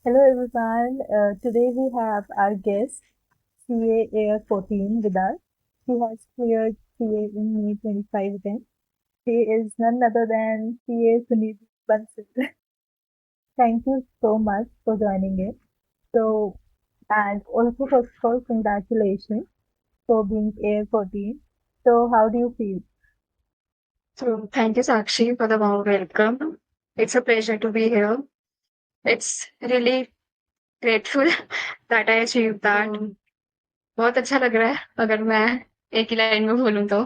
Hello everyone. Today we have our guest CA Air 14 with us. She has cleared CA in May 25 attempt. She is none other than CA Sunidhi Bansal. Thank you so much for joining it. So, and also first of all, congratulations for being Air 14. So, how do you feel? So thank you, Sakshi, for the warm welcome. It's a pleasure to be here. It's really grateful that I achieved that. बहुत अच्छा लग रहा है अगर मैं एक ही line में बोलूँ तो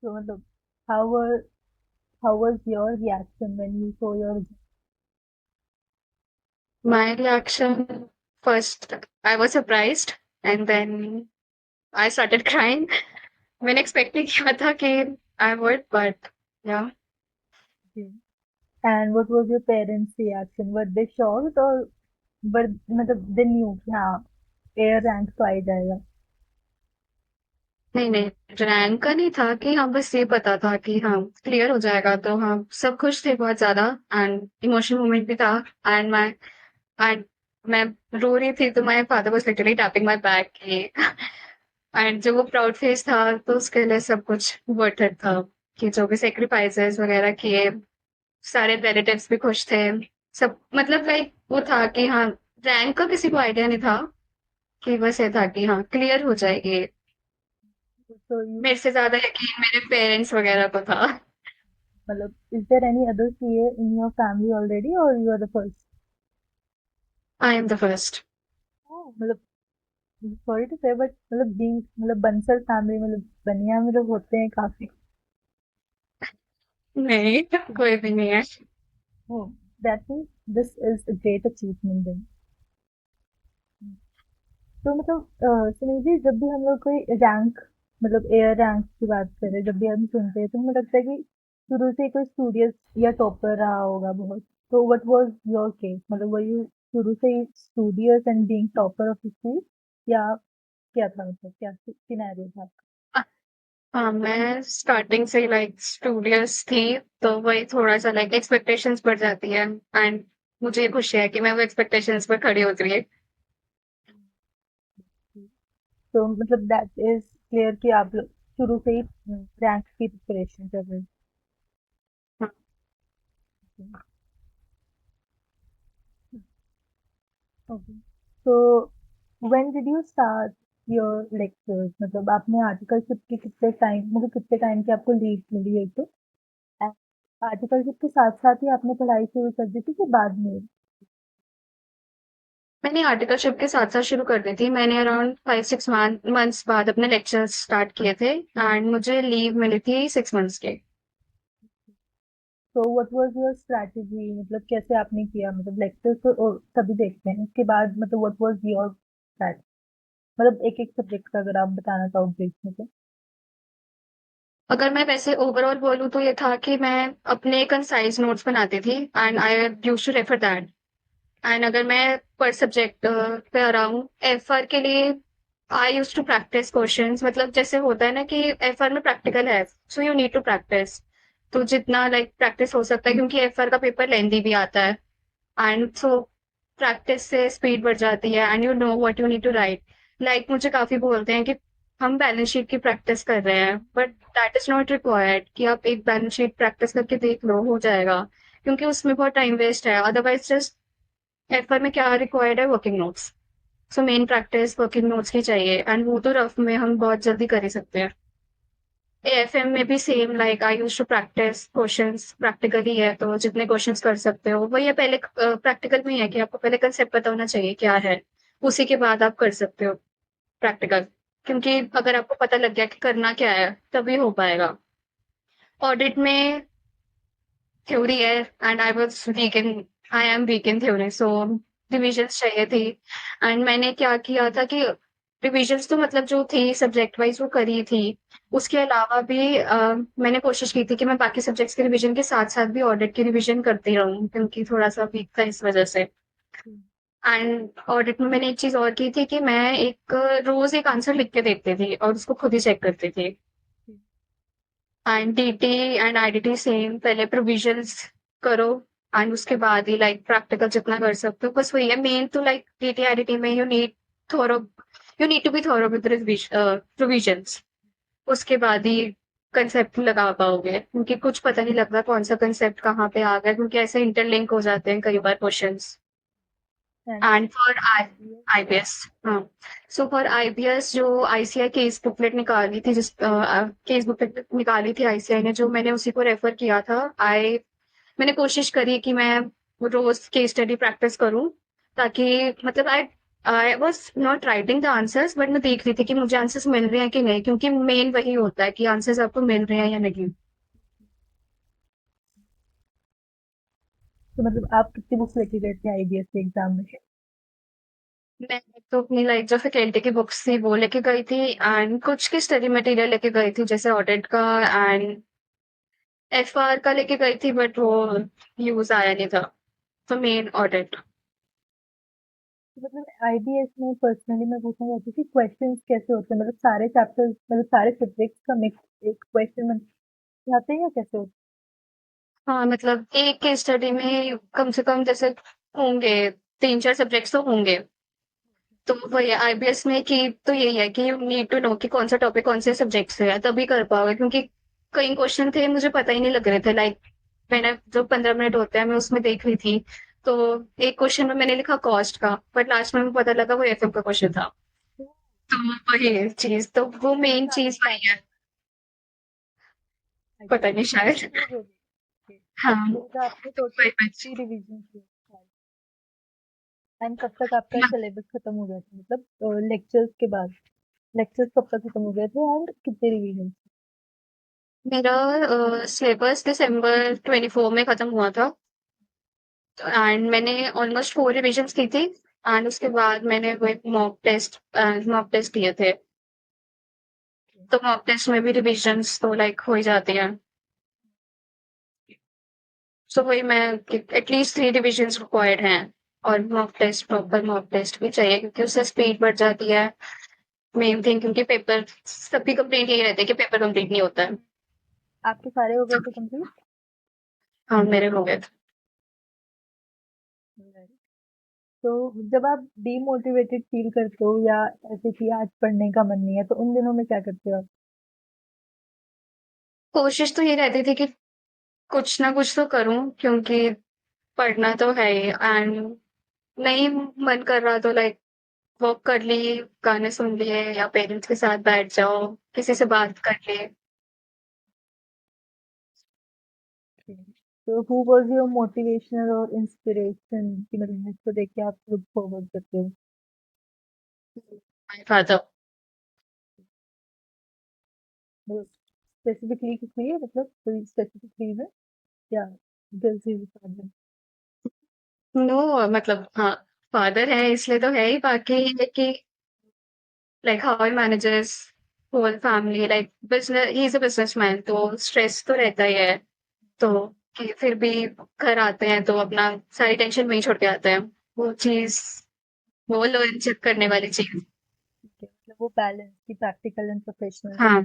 So, how were how was your reaction when you saw your result? my reaction first I was surprised and then I started crying. मैंने expect नहीं किया था कि I would but yeah. And what was your parents' reaction? Were they shocked or मतलब they knew कि हाँ air rank तो आ ही जाएगा? नहीं नहीं रैंक का नहीं था कि हाँ बस ये पता था कि हाँ क्लियर हो जाएगा तो हाँ सब खुश थे बहुत ज्यादा एंड इमोशनल मोमेंट भी था एंड एंड मैं रो रही थी तो my father was literally tapping my back कि एंड जो वो प्राउड फेस था तो उसके लिए सब कुछ वर्थ इट था कि जो भी सेक्रीफाइसेस वगैरह किए सारे रिलेटिव्स भी खुश थे सब मतलब लाइक वो था कि हाँ रैंक का किसी को आइडिया नहीं था कि बस ये था कि हाँ क्लियर हो जाएगी So you मेरे से ज्यादा यकीन मेरे पेरेंट्स वगैरह को था मतलब is there any other CA in your family already or you are the first? I am the first मतलब सॉरी टू से बट मतलब being मतलब बंसल फैमिली मतलब बनिया में लोग होते हैं काफी. नहीं कोई भी नहीं है Oh, that means this is a great achievement then. तो मतलब सुनील जी जब भी हम लोग कोई रैंक मतलब एयर रैंक की बात करें जब भी हम सुनते हैं तो हमें लगता है कि शुरू से कोई स्टूडियस या टॉपर रहा होगा बहुत. तो व्हाट वाज योर केस मतलब वर यू शुरू से ही studious and being topper of the school या क्या था मतलब क्या सिनेरियो था आपका? हाँ मैं स्टार्टिंग से लाइक स्टूडियस थी तो वही थोड़ा सा लाइक एक्सपेक्टेशंस बढ़ जाती है एंड मुझे खुशी है कि मैं वो एक्सपेक्टेशंस पर खड़ी उतरी है तो मतलब दैट इज क्लियर कि आप लोग शुरू से ही रैंक की प्रिपरेशन कर रहे हैं. ओके. तो when did you start your lectures मतलब आपने आर्टिकलशिप के कितने टाइम मतलब कितने टाइम की आपको लीव मिली है तो आर्टिकलशिप के साथ साथ ही आपने पढ़ाई शुरू कर दी थी कि बाद में? मैंने आर्टिकलशिप के साथ साथ शुरू कर दी थी मैंने अराउंड 5-6 मंथ्स बाद अपने लेक्चर्स स्टार्ट किए थे एंड मुझे लीव मिली थी 6 मंथ्स की तो व्हाट वाज योर स्ट्रैटेजी मतलब कैसे आपने किया मतलब लेक्चर्स तो सभी देखते हैं उसके बाद मतलब व्हाट वाज योर स्ट्रैटेजी मतलब एक एक सब्जेक्ट का अगर आप बताना चाहो ब्रीफ में तो. अगर मैं वैसे ओवरऑल बोलूँ तो ये था कि मैं अपने कंसाइज नोट्स बनाती थी and I used to refer that and अगर मैं पर सब्जेक्ट पे आ रहा हूँ एफआर के लिए आई यूज टू प्रैक्टिस क्वेश्चंस मतलब जैसे होता है ना कि एफआर में प्रैक्टिकल है so you need to practice तो जितना लाइक प्रैक्टिस हो सकता है क्योंकि एफआर का पेपर लेंदी भी आता है एंड सो प्रैक्टिस से स्पीड बढ़ जाती है and you know what you need to write like मुझे काफी बोलते हैं कि हम बैलेंस शीट की प्रैक्टिस कर रहे हैं but that is not required कि आप एक बैलेंस शीट प्रैक्टिस करके देख लो हो जाएगा क्योंकि उसमें बहुत टाइम वेस्ट है अदरवाइज जस्ट एफआर में क्या रिक्वायर्ड है working notes so main practice working notes की चाहिए एंड वो तो रफ में हम बहुत जल्दी कर ही सकते हैं एएफएम में भी same like I use to practice questions practically है तो जितने क्वेश्चंस कर सकते हो वही है पहले प्रैक्टिकल में ही है कि आपको पहले कंसेप्ट पता होना चाहिए क्या है उसी के बाद आप कर सकते हो प्रैक्टिकल क्योंकि अगर आपको पता लग गया कि करना क्या है तभी हो पाएगा ऑडिट में थ्योरी है and I was weak in I am weak in theory so revisions चाहिए थी एंड मैंने क्या किया था कि रिविजन्स तो मतलब जो थी सब्जेक्ट वाइज वो करी थी उसके अलावा भी मैंने कोशिश की थी कि मैं बाकी सब्जेक्ट्स के रिवीजन के साथ साथ भी ऑडिट की रिवीजन करती रहूं क्योंकि थोड़ा सा वीक था इस वजह से एंड ऑडिट में मैंने एक चीज और की थी कि मैं एक रोज एक आंसर लिख के देखती थी और उसको खुद ही चेक करती थी and DT and IDT same पहले प्रोविजंस करो एंड उसके बाद ही लाइक प्रैक्टिकल जितना कर सकते हो बस वही है मेन तो लाइक डीटीआईटी में thorough you need to be thorough with revisions उसके बाद ही कंसेप्ट लगा पाओगे क्योंकि कुछ पता नहीं लगता कौन सा कंसेप्ट कहाँ पे आ गया क्योंकि ऐसे इंटरलिंक हो जाते हैं कई बार questions And and for IBS, IBS हाँ सो फॉर आईबीएस जो आईसीआई केस बुकलेट निकाली थी जिस केस बुकलेट निकाली थी आईसीआई ने जो मैंने उसी को रेफर किया था आई मैंने कोशिश करी कि मैं रोज केस स्टडी प्रैक्टिस करूं ताकि मतलब I I was not writing the answers but मैं देख रही थी कि मुझे आंसर्स मिल रहे हैं कि नहीं क्योंकि मेन वही होता है कि आंसर्स आपको मिल रहे हैं या नहीं तो मतलब आप कितनी बुक्स लेके गए थे IBS के एग्जाम में? मैं तो अपनी लाइक जो फैकल्टी की बुक्स थी वो लेके गई थी एंड कुछ की स्टडी मटेरियल लेके गई थी जैसे ऑडिट का एंड एफआर का लेके गई थी बट वो यूज आया नहीं था तो मेन ऑडिट तो मतलब IBS में पर्सनली मैं पूछना चाहती थी क्वेश्चंस कैसे होते हैं, मतलब सारे चैप्टर्स मतलब सारे सब्जेक्ट्स का मिक्स एक क्वेश्चन में आते हैं या कैसे होते हाँ मतलब एक केस स्टडी में कम से कम जैसे होंगे 3-4 सब्जेक्ट्स तो होंगे तो वही आईबीएस में कि तो यही है कि यू नीड टू नो कि कौन सा टॉपिक कौन से सब्जेक्ट से है तभी कर पाओगे क्योंकि कई क्वेश्चन थे मुझे पता ही नहीं लग रहे थे लाइक मैंने जो 15 मिनट होते हैं मैं उसमें देख रही थी तो एक क्वेश्चन में मैंने लिखा कॉस्ट का बट लास्ट में पता लगा वो एफएम का क्वेश्चन था हैं? तो वही चीज तो वो मेन तो चीज आपने वही है पता अच्छा नहीं शायद वो जो भी हाँ तो आपने टोटल वही बच 3 रिवीजन किए एंड कब तक आपका सिलेबस खत्म हो गया था, मतलब लेक्चर्स के बाद लेक्चर्स कब तक खत्म हो गए थे एंड कितने रिवीजन? मेरा सिलेबस दिसंबर 24 में खत्म हुआ था एंड मैंने ऑलमोस्ट 4 रिविजन्स की थी एंड उसके बाद मैंने वो एक मॉक टेस्ट दिए थे तो मॉक टेस्ट में भी रिविजन्स तो लाइक हो ही जाती हैं सो वही मैं एटलीस्ट 3 रिविजन्स रिक्वायर्ड हैं और प्रॉपर मॉक टेस्ट भी चाहिए क्योंकि उससे स्पीड बढ़ जाती है मेन थिंग क्योंकि पेपर सबकी कंप्लेंट यही रहती है कि पेपर कंप्लीट नहीं होता है आपके सारे हो गए थे कंप्लीट? हाँ मेरे हो गए थे तो जब आप डीमोटिवेटेड फील करते हो या ऐसे कि आज पढ़ने का मन नहीं है तो उन दिनों में क्या करते हो आप? कोशिश तो ये रहती थी कि कुछ ना कुछ तो करूं क्योंकि पढ़ना तो है ही एंड नहीं मन कर रहा तो लाइक वॉक कर ली गाने सुन लिए या पेरेंट्स के साथ बैठ जाओ किसी से बात कर ली तो हु वाज योर मोटिवेशनल और इंस्पिरेशन कि मतलब जिसको देख के आप लुक फॉरवर्ड करते हो? माय फादर मतलब स्पेसिफिकली किस लिए, मतलब कोई स्पेसिफिक रीजन या गर्ल्स इज फादर? नो मतलब हाँ फादर है इसलिए तो है ही बाकी ये कि like how he manages whole family like business he is a businessman तो स्ट्रेस तो रहता ही है तो कि फिर भी घर आते हैं तो अपना सारी टेंशन वहीं छोड़ के आते हैं वो चीज वो लर्न चेक करने वाली चीज ठीक है, मतलब वो बैलेंस की प्रैक्टिकल एंड प्रोफेशनल। हाँ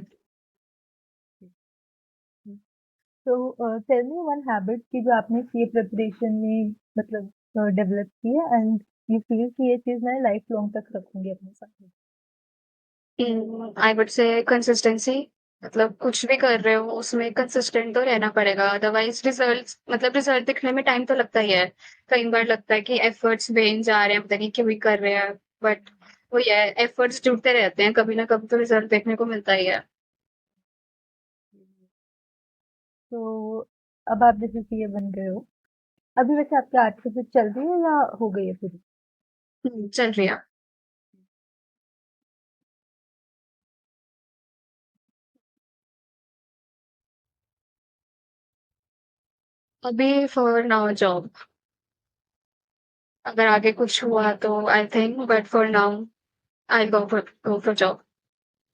तो टेल मी वन हैबिट की जो आपने सीए प्रिपरेशन में मतलब डेवलप की है एंड यू फील कि ये चीज मैं लाइफ लॉन्ग तक रखूंगी अपने साथ। आई वुड से कंसिस्टेंसी मतलब कुछ भी कर रहे हो उसमें कंसिस्टेंट तो रहना पड़ेगा अदरवाइज रिजल्ट मतलब रिजल्ट दिखने में टाइम तो लगता ही है कई बार लगता है कि एफर्ट्स बेन जा रहे हैं पता नहीं क्यों ही कर रहे हैं बट वो ये एफर्ट्स जुड़ते रहते हैं कभी ना कभी तो रिजल्ट देखने को मिलता ही है तो अब आप जैसे सीए बन गए हो, अभी वैसे आपकी आर्टिकल चल रही है या हो गई है पूरी? चल रही है अभी फॉर नाउ जॉब अगर आगे कुछ हुआ तो I think but for now I go for job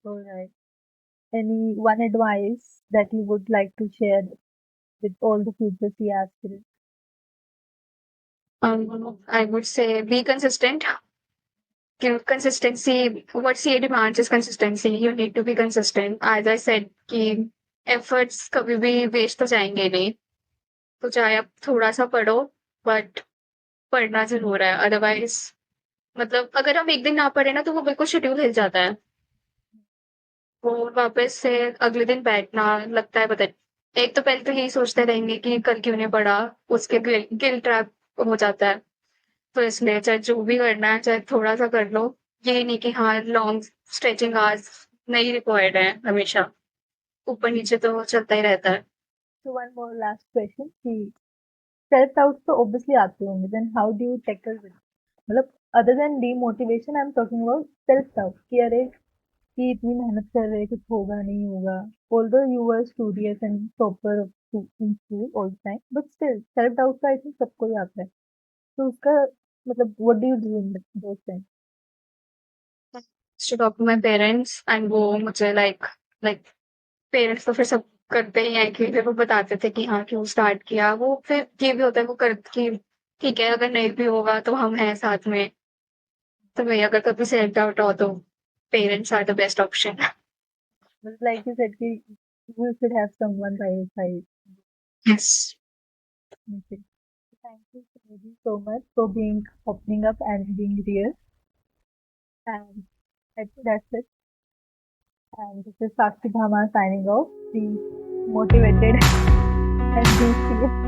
Alright. Any one advice that you would like to share with all the future CA aspirants? I would say be consistent. Consistency, what CA demands is consistency. You need to be consistent. As I said कि efforts कभी भी waste तो जाएंगे नहीं. तो चाहे आप थोड़ा-सा पढ़ो, बट पढ़ना ज़रूर है, अदरवाइज़ मतलब अगर हम एक दिन ना पढ़े ना, तो वो बिल्कुल शेड्यूल हिल जाता है। वो वापस से अगले दिन बैठना लगता है पता नहीं। एक तो पहले तो यही सोचते रहेंगे कि कल क्यों नहीं पढ़ा, उसके गिल्ट ट्रैप हो जाता है। तो इसलिए चाहे जो भी करना है, चाहे थोड़ा-सा कर लो। ये नहीं कि हाँ, लॉन्ग स्ट्रेचिंग आवर्स नहीं रिक्वायर्ड है हमेशा। ऊपर-नीचे तो चलता ही रहता है। So one more last question कि self doubts तो obviously आते होंगे, then how do you tackle with it? मतलब other than demotivation I'm talking about self doubt कि अरे कि इतनी मेहनत कर रहे कुछ होगा नहीं होगा, although you were studious and topper of in school all the time but still self doubt का I think सबको ही आता है, तो उसका मतलब what do you do in those times? To talk to my parents and वो मुझे like parents तो फिर सब करते ही हैं कि फिर वो बताते थे कि हाँ, क्यों स्टार्ट किया। वो फिर ये भी होता है वो कर कि ठीक है, अगर नहीं भी होगा तो हम हैं साथ में। तो भई अगर कभी सेल्फ डाउट हो तो parents are the best option. But like you said कि you should have someone by your side. Yes. Okay. Thank you Sunidhi, so much for being opening up and being real, and I think that's it. And this is Sakshi Bhama signing off. Be motivated and be safe.